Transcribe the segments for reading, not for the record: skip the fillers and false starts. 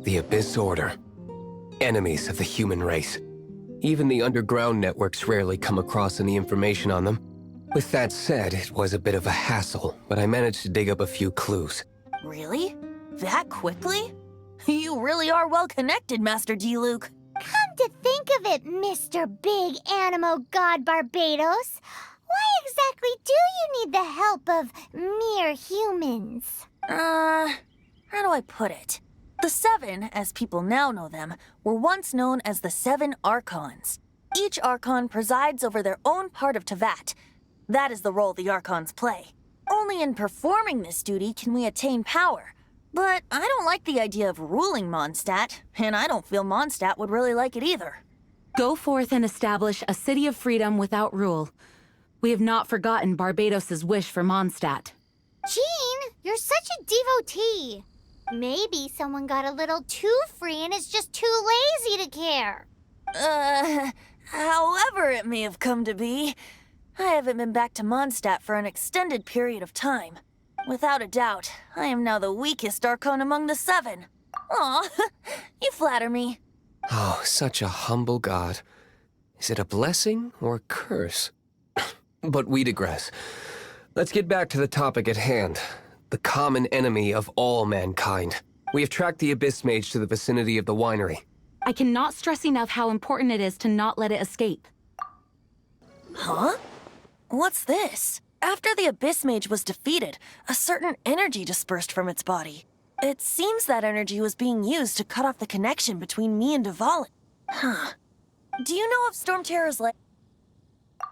The Abyss Order. Enemies of the human race. Even the underground networks rarely come across any information on them. With that said, it was a bit of a hassle, but I managed to dig up a few clues. Really? That quickly? You really are well connected, Master D-Luke. Come to think of it, Mr. Big Animo God Barbados, why exactly do you need the help of mere humans? How do I put it? The Seven, as people now know them, were once known as the Seven Archons. Each Archon presides over their own part of Teyvat. That is the role the Archons play. Only in performing this duty can we attain power. But I don't like the idea of ruling Mondstadt, and I don't feel Mondstadt would really like it either. Go forth and establish a city of freedom without rule. We have not forgotten Barbados's wish for Mondstadt. Jean, you're such a devotee. Maybe someone got a little too free and is just too lazy to care. However it may have come to be, I haven't been back to Mondstadt for an extended period of time. Without a doubt, I am now the weakest Archon among the Seven. Aw, you flatter me. Oh, such a humble god. Is it a blessing or a curse? But we digress. Let's get back to the topic at hand. The common enemy of all mankind. We have tracked the Abyss Mage to the vicinity of the winery. I cannot stress enough how important it is to not let it escape. Huh? What's this? After the Abyss Mage was defeated, a certain energy dispersed from its body. It seems that energy was being used to cut off the connection between me and Dvalin. Huh. Do you know of Storm Terror's lair?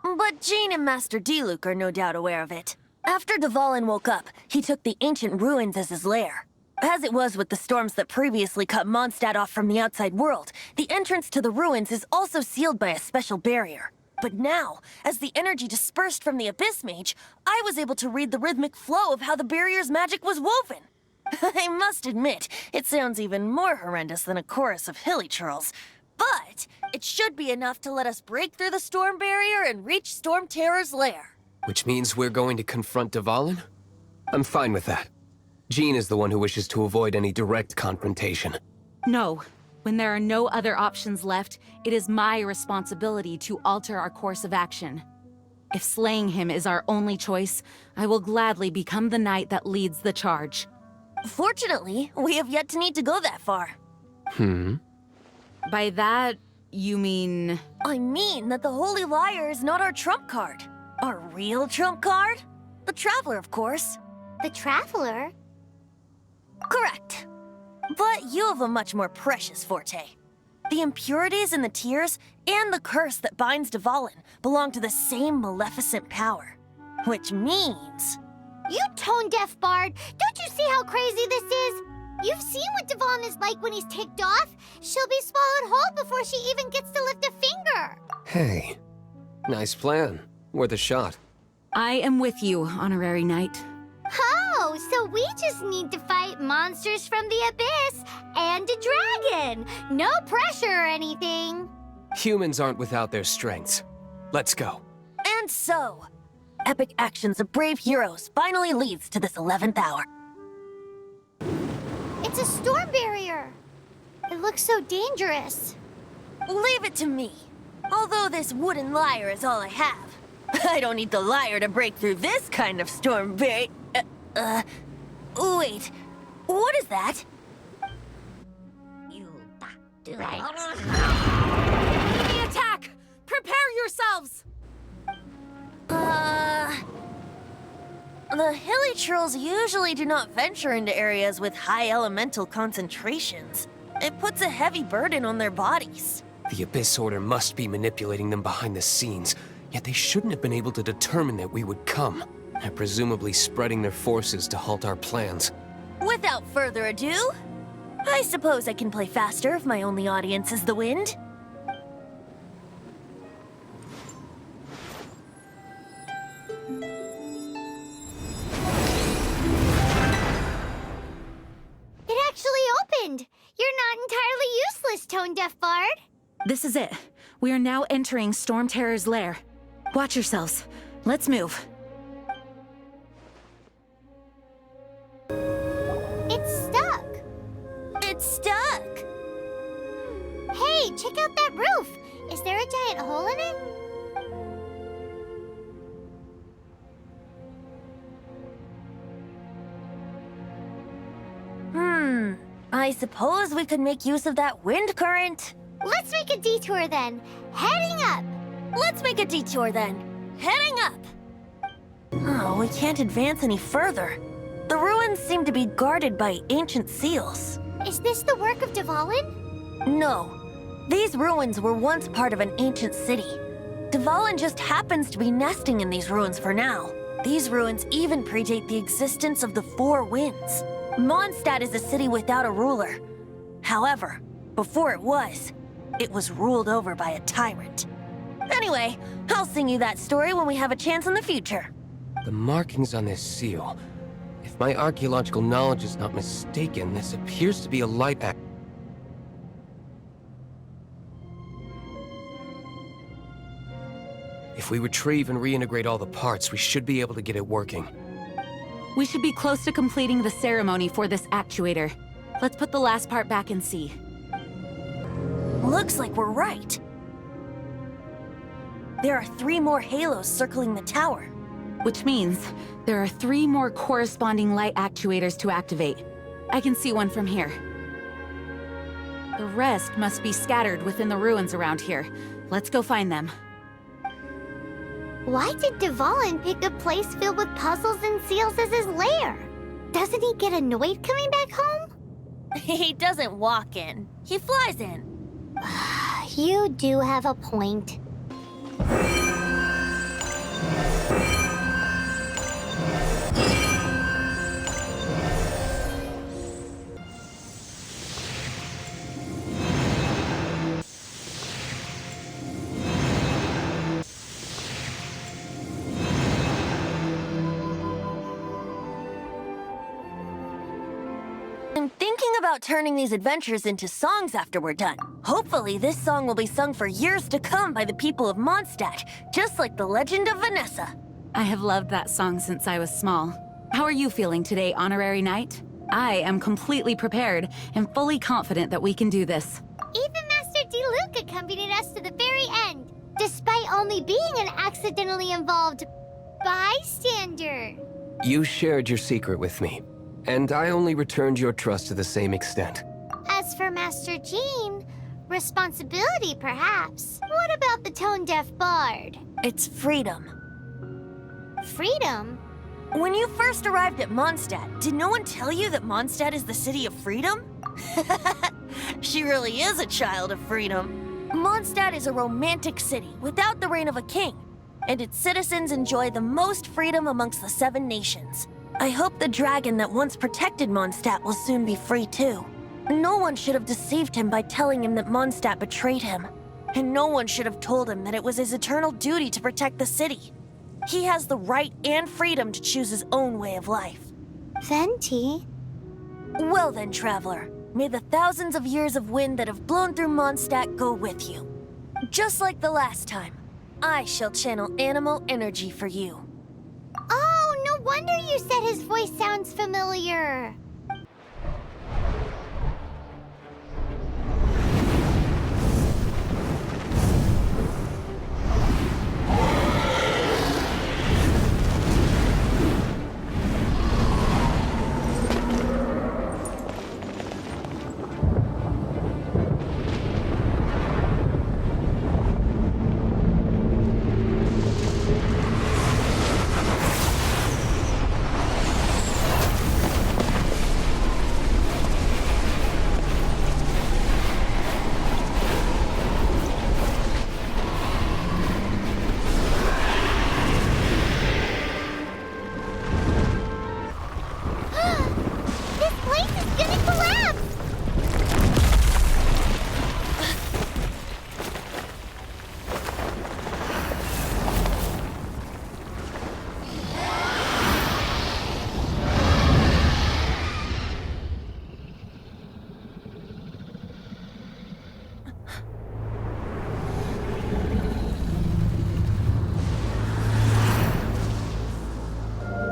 But Jean and Master D-Luke are no doubt aware of it. After Dvalin woke up, he took the ancient ruins as his lair. As it was with the storms that previously cut Mondstadt off from the outside world, the entrance to the ruins is also sealed by a special barrier. But now, as the energy dispersed from the Abyss Mage, I was able to read the rhythmic flow of how the barrier's magic was woven. I must admit, it sounds even more horrendous than a chorus of hilly churls. But it should be enough to let us break through the storm barrier and reach Storm Terror's lair. Which means we're going to confront Dvalin? I'm fine with that. Jean is the one who wishes to avoid any direct confrontation. No. When there are no other options left, it is my responsibility to alter our course of action. If slaying him is our only choice, I will gladly become the knight that leads the charge. Fortunately, we have yet to need to go that far. By that, you mean... I mean that the Holy Liar is not our trump card. Our real trump card? The Traveler, of course. The Traveler? Correct. But you have a much more precious forte. The impurities in the tears and the curse that binds Dvalin belong to the same maleficent power. Which means... You tone-deaf bard! Don't you see how crazy this is? You've seen what Dvalin is like when he's ticked off. She'll be swallowed whole before she even gets to lift a finger. Hey, nice plan. Worth a shot. I am with you, Honorary Knight. Oh, so we just need to fight monsters from the Abyss and a dragon. No pressure or anything. Humans aren't without their strengths. Let's go. And so, epic actions of brave heroes finally leads to this 11th hour. It's a storm barrier. It looks so dangerous. Leave it to me. Although this wooden lyre is all I have, I don't need the lyre to break through this kind of storm barrier. Wait, what is that? Enemy attack! Prepare yourselves! The hilly trolls usually do not venture into areas with high elemental concentrations. It puts a heavy burden on their bodies. The Abyss Order must be manipulating them behind the scenes, yet they shouldn't have been able to determine that we would come. They're presumably spreading their forces to halt our plans. Without further ado, I suppose I can play faster if my only audience is the wind. It actually opened. You're not entirely useless, tone-deaf bard. This is it. We are now entering Storm Terror's lair. Watch yourselves. Let's move. It's stuck. It's stuck. Yuck! Hey, check out that roof! Is there a giant hole in it? I suppose we could make use of that wind current. Let's make a detour then. Heading up! Let's make a detour then. Heading up! Oh, we can't advance any further. The ruins seem to be guarded by ancient seals. Is this the work of Dvalin? No. These ruins were once part of an ancient city. Dvalin just happens to be nesting in these ruins for now. These ruins even predate the existence of the Four Winds. Mondstadt is a city without a ruler. However, before it was ruled over by a tyrant. Anyway, I'll sing you that story when we have a chance in the future. The markings on this seal. If my archaeological knowledge is not mistaken, this appears to be a light act. If we retrieve and reintegrate all the parts, we should be able to get it working. We should be close to completing the ceremony for this actuator. Let's put the last part back and see. Looks like we're right. There are 3 more halos circling the tower. Which means there are 3 more corresponding light actuators to activate. I can see one from here. The rest must be scattered within the ruins around here. Let's go find them. Why did Dvalin pick a place filled with puzzles and seals as his lair? Doesn't he get annoyed coming back home? He doesn't walk in. He flies in. You do have a point. I'm thinking about turning these adventures into songs after we're done. Hopefully, this song will be sung for years to come by the people of Mondstadt, just like the legend of Vanessa. I have loved that song since I was small. How are you feeling today, Honorary Knight? I am completely prepared and fully confident that we can do this. Even Master D-Luke accompanied us to the very end, despite only being an accidentally involved bystander. You shared your secret with me, and I only returned your trust to the same extent. As for Master Jean, responsibility perhaps. What about the tone-deaf bard? It's freedom. Freedom? When you first arrived at Mondstadt, did no one tell you that Mondstadt is the city of freedom? She really is a child of freedom. Mondstadt is a romantic city without the reign of a king, and its citizens enjoy the most freedom amongst the 7 nations. I hope the dragon that once protected Mondstadt will soon be free too. No one should have deceived him by telling him that Mondstadt betrayed him, and no one should have told him that it was his eternal duty to protect the city. He has the right and freedom to choose his own way of life. Venti? Well then, traveler, may the thousands of years of wind that have blown through Mondstadt go with you. Just like the last time, I shall channel animal energy for you. Oh, no wonder you said his voice sounds familiar.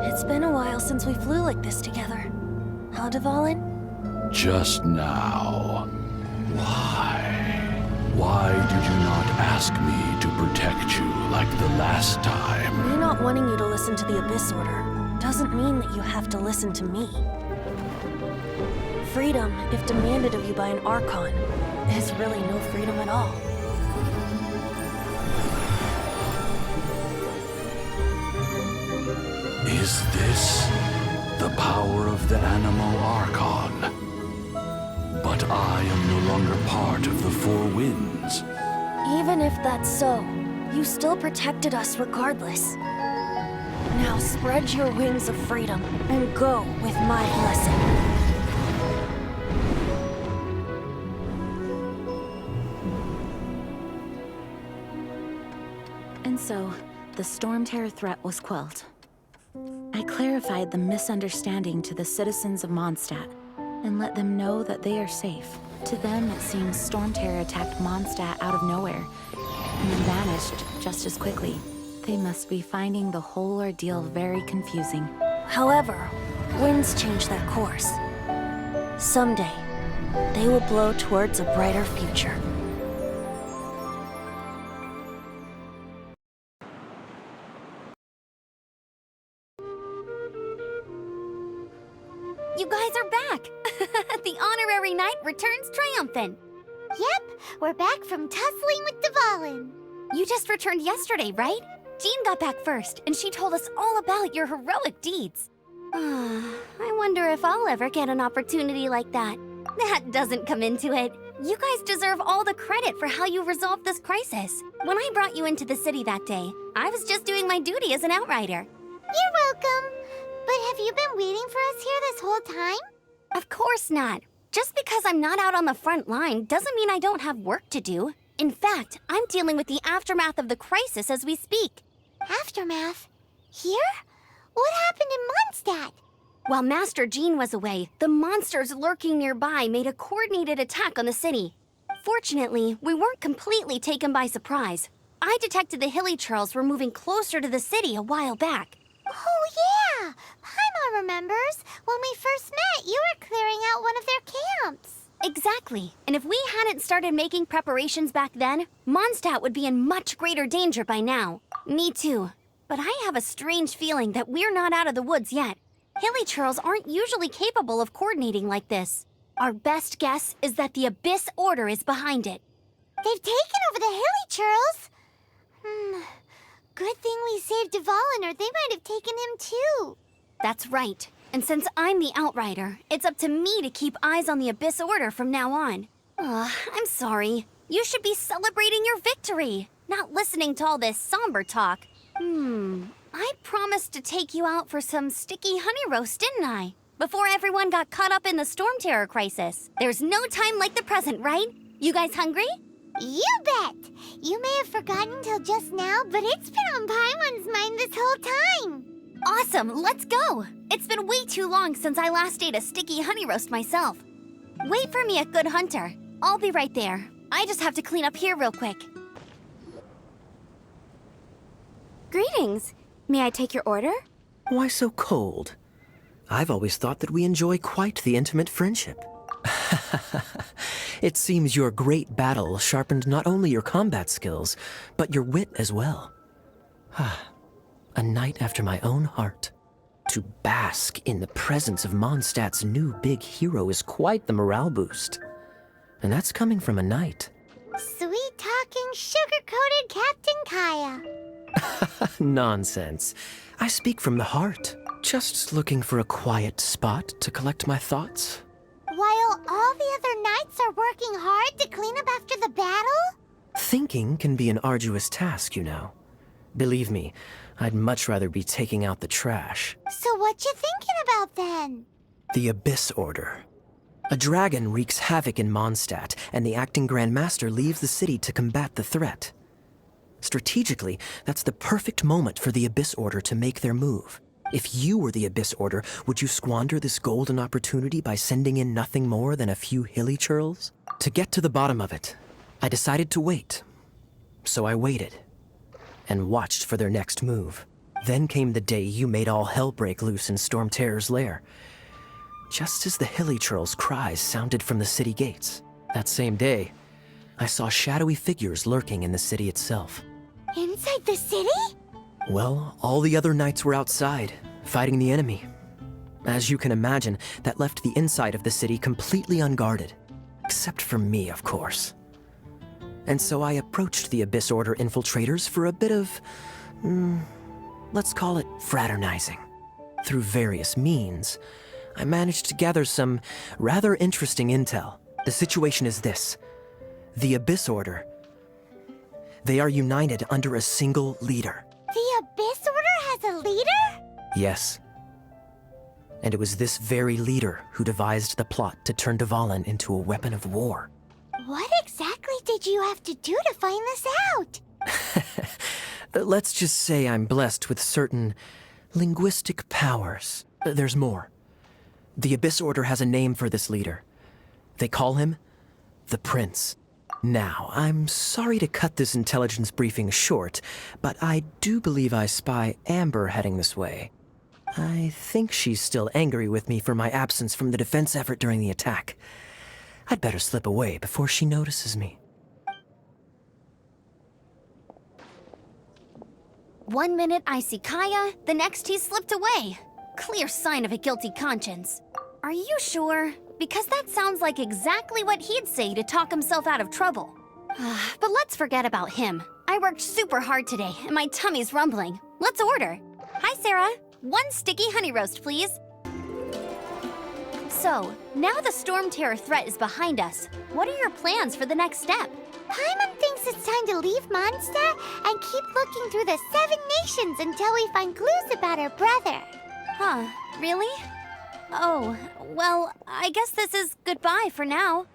It's been a while since we flew like this together. Huh, Dvalin? just now. Why? Why did you not ask me to protect you like the last time? Me not wanting you to listen to the Abyss Order doesn't mean that you have to listen to me. Freedom, if demanded of you by an Archon, is really no freedom at all. Is this the power of the Animal Archon? But I am no longer part of the Four Winds. Even if that's so, you still protected us regardless. Now spread your wings of freedom and go with my blessing. And so, the Storm Terror threat was quelled. I clarified the misunderstanding to the citizens of Mondstadt and let them know that they are safe. To them, it seems Storm Terror attacked Mondstadt out of nowhere and then vanished just as quickly. They must be finding the whole ordeal very confusing. However, winds change their course. Someday, they will blow towards a brighter future. You guys are back! The honorary knight returns triumphant. Yep, we're back from tussling with Dvalin. You just returned yesterday, right? Jean got back first, and she told us all about your heroic deeds. I wonder if I'll ever get an opportunity like that. That doesn't come into it. You guys deserve all the credit for how you resolved this crisis. When I brought you into the city that day, I was just doing my duty as an outrider. You're welcome. But have you been waiting for us here this whole time? Of course not. Just because I'm not out on the front line doesn't mean I don't have work to do. In fact, I'm dealing with the aftermath of the crisis as we speak. Aftermath? Here? What happened in Mondstadt? While Master Jean was away, the monsters lurking nearby made a coordinated attack on the city. Fortunately, we weren't completely taken by surprise. I detected the Hilly Churls were moving closer to the city a while back. Oh, yeah! Paimon remembers. When we first met, you were clearing out one of their camps. Exactly. And if we hadn't started making preparations back then, Mondstadt would be in much greater danger by now. Me too. But I have a strange feeling that we're not out of the woods yet. Hilly Churls aren't usually capable of coordinating like this. Our best guess is that the Abyss Order is behind it. They've taken over the Hilly Churls? Good thing we saved Dvalin, or they might have taken him too. That's right. And since I'm the Outrider, it's up to me to keep eyes on the Abyss Order from now on. I'm sorry. You should be celebrating your victory, not listening to all this somber talk. I promised to take you out for some sticky honey roast, didn't I? Before everyone got caught up in the Storm Terror crisis. There's no time like the present, right? You guys hungry? You bet! You may have forgotten till just now, but it's been on Paimon's mind this whole time. Awesome, let's go! It's been way too long since I last ate a sticky honey roast myself. Wait for me at Good Hunter. I'll be right there. I just have to clean up here real quick. Greetings. May I take your order? Why so cold? I've always thought that we enjoy quite the intimate friendship. It seems your great battle sharpened not only your combat skills, but your wit as well. A knight after my own heart. To bask in the presence of Mondstadt's new big hero is quite the morale boost. And that's coming from a knight. Sweet-talking, sugar-coated Captain Kaya. Nonsense. I speak from the heart. Just looking for a quiet spot to collect my thoughts. While all the other knights are working hard to clean up after the battle? Thinking can be an arduous task, you know. Believe me, I'd much rather be taking out the trash. So what you thinking about then? The Abyss Order. A dragon wreaks havoc in Mondstadt, and the acting Grand Master leaves the city to combat the threat. Strategically, that's the perfect moment for the Abyss Order to make their move. If you were the Abyss Order, would you squander this golden opportunity by sending in nothing more than a few hilly churls? To get to the bottom of it, I decided to wait. So I waited, and watched for their next move. Then came the day you made all hell break loose in Storm Terror's lair. just as the hilly churl's cries sounded from the city gates. That same day, I saw shadowy figures lurking in the city itself. Inside the city? Well, all the other knights were outside, fighting the enemy. As you can imagine, that left the inside of the city completely unguarded. Except for me, of course. And so I approached the Abyss Order infiltrators for a bit of, let's call it fraternizing. Through various means, I managed to gather some rather interesting intel. The situation is this. The Abyss Order, they are united under a single leader. The Abyss Order has a leader? Yes. And it was this very leader who devised the plot to turn Dvalin into a weapon of war. What exactly did you have to do to find this out? Let's just say I'm blessed with certain linguistic powers. There's more. The Abyss Order has a name for this leader. They call him the Prince. Now, I'm sorry to cut this intelligence briefing short, but I do believe I spy Amber heading this way. I think she's still angry with me for my absence from the defense effort during the attack. I'd better slip away before she notices me. 1 minute I see Kaya, the next he slipped away. Clear sign of a guilty conscience. Are you sure? Because that sounds like exactly what he'd say to talk himself out of trouble. But let's forget about him. I worked super hard today, and my tummy's rumbling. Let's order. Hi, Sarah. 1 sticky honey roast, please. So, now the Storm Terror threat is behind us. What are your plans for the next step? Paimon thinks it's time to leave Mondstadt and keep looking through the 7 nations until we find clues about her brother. Huh, really? Oh, well, I guess this is goodbye for now.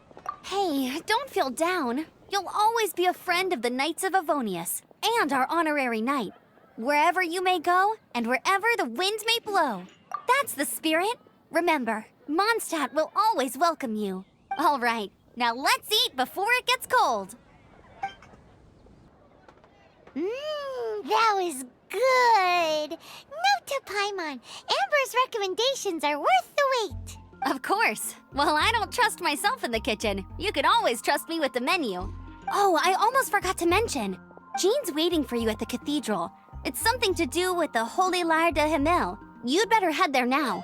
Hey, don't feel down. You'll always be a friend of the Knights of Avonius, and our honorary knight. Wherever you may go, and wherever the wind may blow. That's the spirit. Remember, Mondstadt will always welcome you. All right, now let's eat before it gets cold. That was good. Note to Paimon, Amber's recommendations are worth the wait. Of course. Well, I don't trust myself in the kitchen. You can always trust me with the menu. Oh, I almost forgot to mention. Jean's waiting for you at the cathedral. It's something to do with the Holy Lyre de Himmel. You'd better head there now.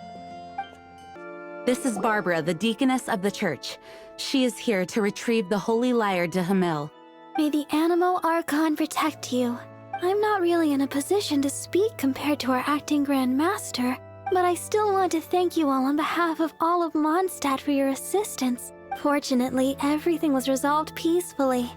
This is Barbara, the deaconess of the church. She is here to retrieve the Holy Lyre de Himmel. May the Animo Archon protect you. I'm not really in a position to speak compared to our acting Grand Master, but I still want to thank you all on behalf of all of Mondstadt for your assistance. Fortunately, everything was resolved peacefully.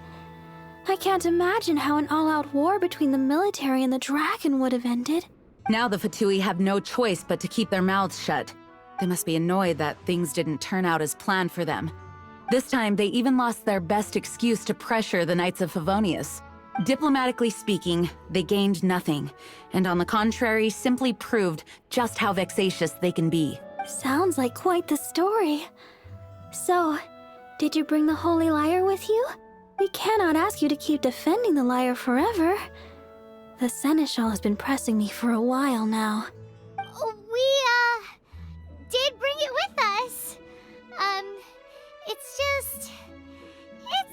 I can't imagine how an all-out war between the military and the dragon would have ended. Now the Fatui have no choice but to keep their mouths shut. They must be annoyed that things didn't turn out as planned for them. This time, they even lost their best excuse to pressure the Knights of Favonius. Diplomatically speaking, they gained nothing, and on the contrary, simply proved just how vexatious they can be. Sounds like quite the story. So, did you bring the Holy Lyre with you? We cannot ask you to keep defending the lyre forever. The Seneschal has been pressing me for a while now. We, did bring it with us. It's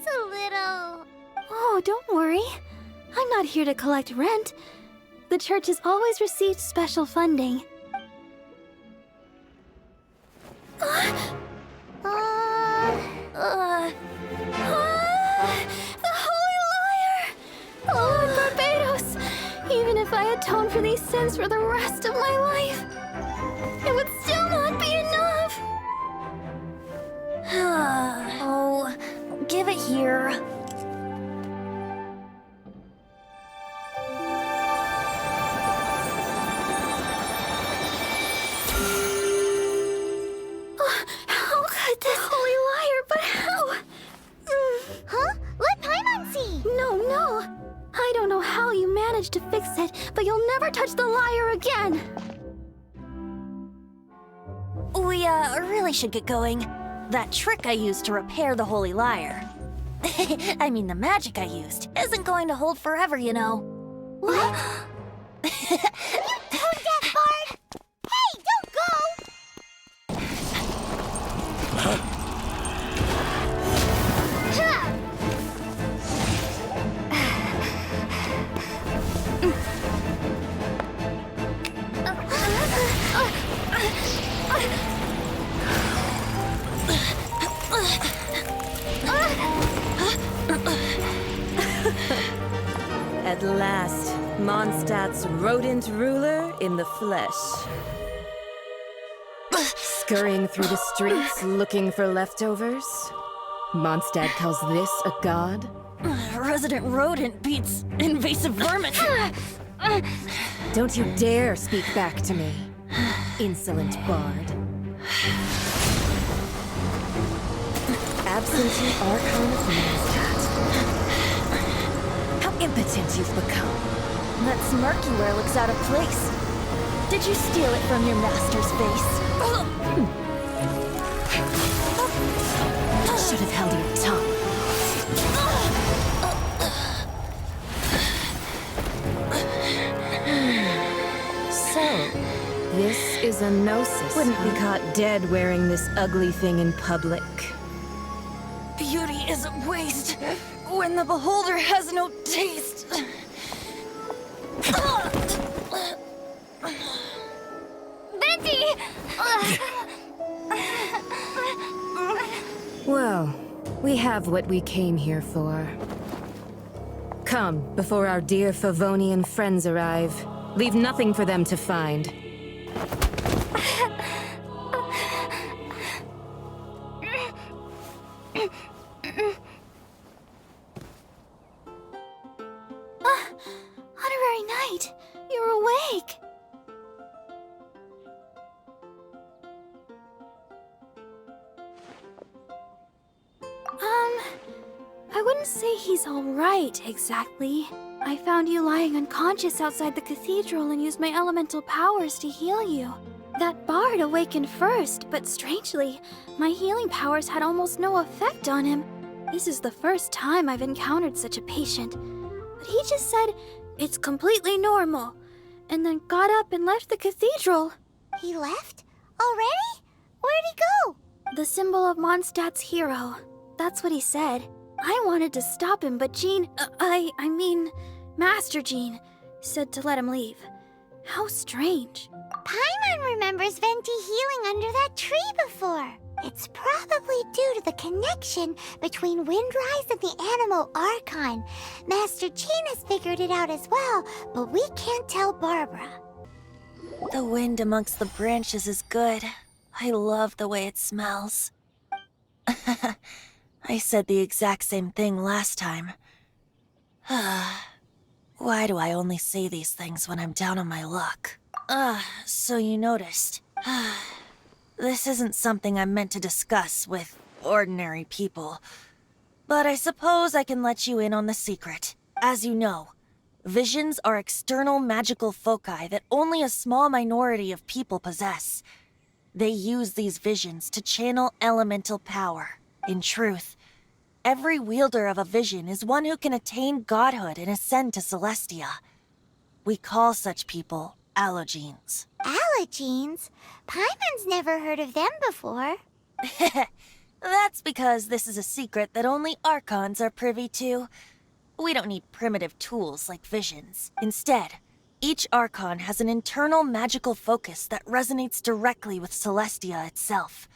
a little... Oh, don't worry. I'm not here to collect rent. The church has always received special funding. The Holy Lyre! Lord Barbados! Even if I atone for these sins for the rest of my life, it would still not be enough! Oh, give it here. How could this Holy Lyre, but how? Huh? Let Paimon see! No. I don't know how you managed to fix it, but you'll never touch the lyre again! We, really should get going. That trick I used to repair the Holy Lyre. I mean, the magic I used isn't going to hold forever, you know. What? You tone-deaf bard! Hey, don't go! At last, Mondstadt's rodent ruler in the flesh. Scurrying through the streets looking for leftovers? Mondstadt calls this a god? Resident rodent beats invasive vermin. Don't you dare speak back to me, insolent bard. Absentee Archon of Mondstadt. How impotent you've become. That smirk you wear looks out of place. Did you steal it from your master's face? Should have held your tongue. So, this is a gnosis. Wouldn't be caught dead wearing this ugly thing in public. Beauty is a waste when the beholder has no taste. Venti! Well, we have what we came here for. Come, before our dear Favonian friends arrive. Leave nothing for them to find. Honorary Knight, you're awake. I wouldn't say he's all right, exactly. I found you lying unconscious outside the cathedral and used my elemental powers to heal you. That bard awakened first, but strangely, my healing powers had almost no effect on him. This is the first time I've encountered such a patient. But he just said, it's completely normal, and then got up and left the cathedral. He left? Already? Where'd he go? The symbol of Mondstadt's hero. That's what he said. I wanted to stop him, but Jean, I mean, Master Jean, said to let him leave. How strange. Paimon remembers Venti healing under that tree before. It's probably due to the connection between Windrise and the Animal Archon. Master Jean has figured it out as well, but we can't tell Barbara. The wind amongst the branches is good. I love the way it smells. I said the exact same thing last time. Why do I only say these things when I'm down on my luck? So you noticed. This isn't something I'm meant to discuss with ordinary people. But I suppose I can let you in on the secret. As you know, visions are external magical foci that only a small minority of people possess. They use these visions to channel elemental power. In truth, every wielder of a vision is one who can attain godhood and ascend to Celestia. We call such people allogenes. Allogenes? Paimon's never heard of them before. That's because this is a secret that only Archons are privy to. We don't need primitive tools like visions. Instead, each Archon has an internal magical focus that resonates directly with Celestia itself,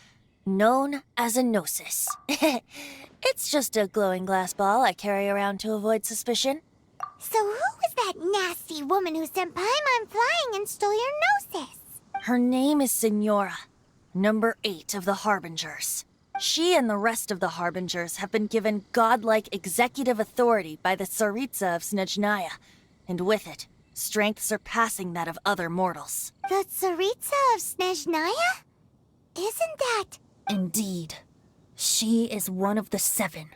known as a gnosis. It's just a glowing glass ball I carry around to avoid suspicion. So who was that nasty woman who sent Paimon flying and stole your gnosis? Her name is Signora, number 8 of the Harbingers. She and the rest of the Harbingers have been given godlike executive authority by the Tsaritsa of Snezhnaya, and with it, strength surpassing that of other mortals. The Tsaritsa of Snezhnaya? Isn't that... Indeed. She is one of the 7.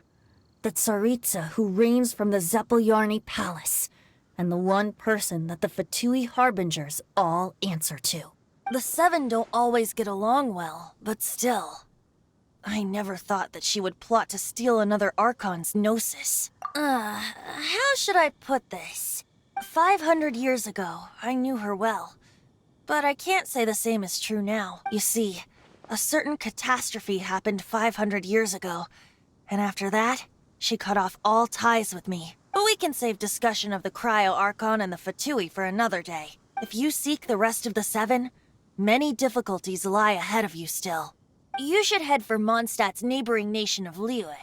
The Tsaritsa who reigns from the Zeppeljorny Palace, and the one person that the Fatui Harbingers all answer to. The 7 don't always get along well, but still. I never thought that she would plot to steal another Archon's gnosis. How should I put this? 500 years ago, I knew her well. But I can't say the same is true now. You see, a certain catastrophe happened 500 years ago, and after that, she cut off all ties with me. But we can save discussion of the Cryo Archon and the Fatui for another day. If you seek the rest of the 7, many difficulties lie ahead of you still. You should head for Mondstadt's neighboring nation of Liyue.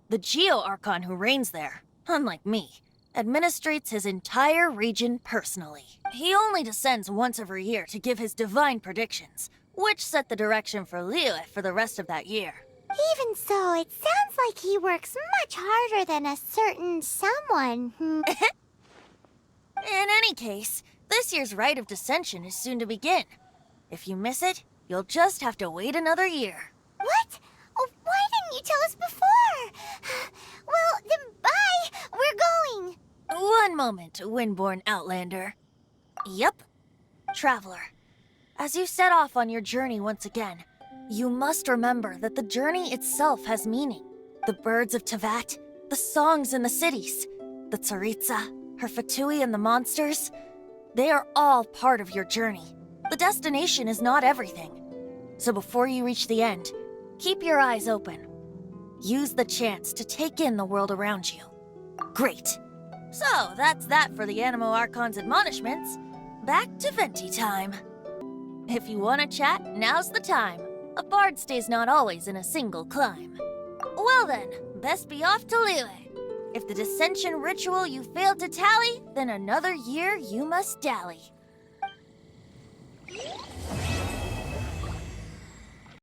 The Geo Archon who reigns there, unlike me, administrates his entire region personally. He only descends once every year to give his divine predictions, which set the direction for Liyue for the rest of that year. Even so, it sounds like he works much harder than a certain someone. In any case, this year's Rite of Descension is soon to begin. If you miss it, you'll just have to wait another year. What? Oh, why didn't you tell us before? Well, then bye! We're going! One moment, Windborn Outlander. Yep, Traveler. As you set off on your journey once again, you must remember that the journey itself has meaning. The birds of Tevat, the songs in the cities, the Tsaritsa, her Fatui and the monsters, they are all part of your journey. The destination is not everything. So before you reach the end, keep your eyes open. Use the chance to take in the world around you. Great. So that's that for the Animo Archon's admonishments. Back to Venti time. If you want to chat, now's the time. A bard stays not always in a single climb. Well then, best be off to Liyue. If the dissension ritual you failed to tally, then another year you must dally.